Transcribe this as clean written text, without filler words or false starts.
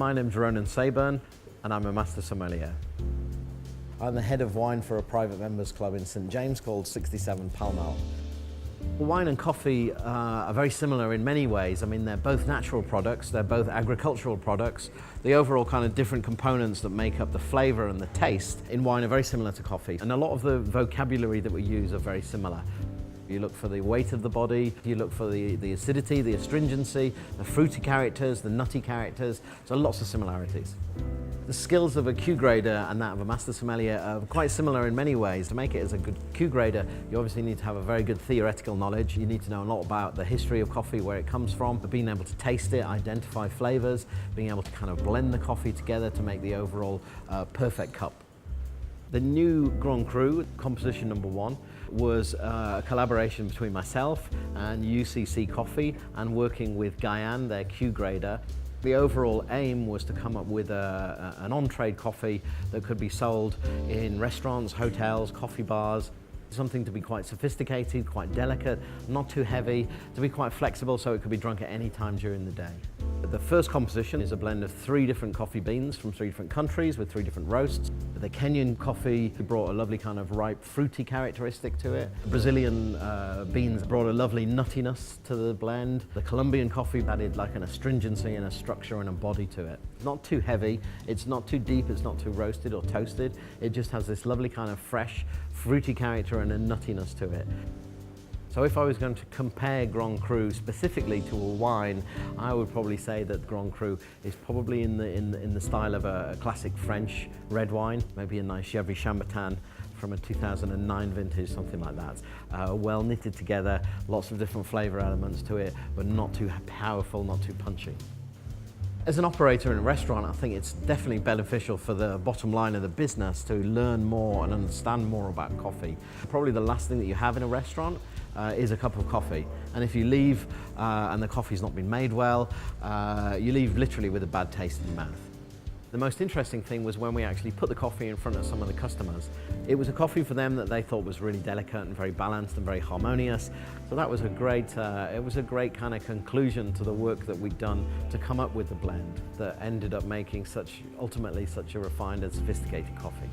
my name's Ronan Sayburn, and I'm a Master Sommelier. I'm the head of wine for a private members club in St James called 67 Pall Mall. Wine and coffee are very similar in many ways. I mean, they're both natural products, they're both agricultural products. The overall kind of different components that make up the flavor and the taste in wine are very similar to coffee. And a lot of the vocabulary that we use are very similar. You look for the weight of the body, you look for the acidity, the astringency, the fruity characters, the nutty characters, so lots of similarities. The skills of a Q grader and that of a Master Sommelier are quite similar in many ways. To make it as a good Q grader, you obviously need to have a very good theoretical knowledge. You need to know a lot about the history of coffee, where it comes from, being able to taste it, identify flavors, being able to kind of blend the coffee together to make the overall perfect cup. The new Grand Cru, composition number 1, was a collaboration between myself and UCC Coffee and working with Guyane, their Q grader. The overall aim was to come up with an on-trade coffee that could be sold in restaurants, hotels, coffee bars. Something to be quite sophisticated, quite delicate, not too heavy, to be quite flexible so it could be drunk at any time during the day. The first composition is a blend of 3 different coffee beans from 3 different countries with 3 different roasts. The Kenyan coffee brought a lovely kind of ripe, fruity characteristic to it. The Brazilian beans brought a lovely nuttiness to the blend. The Colombian coffee added like an astringency and a structure and a body to it. Not too heavy, it's not too deep, it's not too roasted or toasted. It just has this lovely kind of fresh, fruity character and a nuttiness to it. So if I was going to compare Grand Cru specifically to a wine, I would probably say that Grand Cru is probably in the style of a classic French red wine, maybe a nice Gevrey Chambertin from a 2009 vintage, something like that. Well knitted together, lots of different flavor elements to it, but not too powerful, not too punchy. As an operator in a restaurant, I think it's definitely beneficial for the bottom line of the business to learn more and understand more about coffee. Probably the last thing that you have in a restaurant is a cup of coffee. And if you leave and the coffee's not been made well, you leave literally with a bad taste in your mouth. The most interesting thing was when we actually put the coffee in front of some of the customers. It was a coffee for them that they thought was really delicate and very balanced and very harmonious. So that was a great, it was a great kind of conclusion to the work that we'd done to come up with the blend that ended up making ultimately such a refined and sophisticated coffee.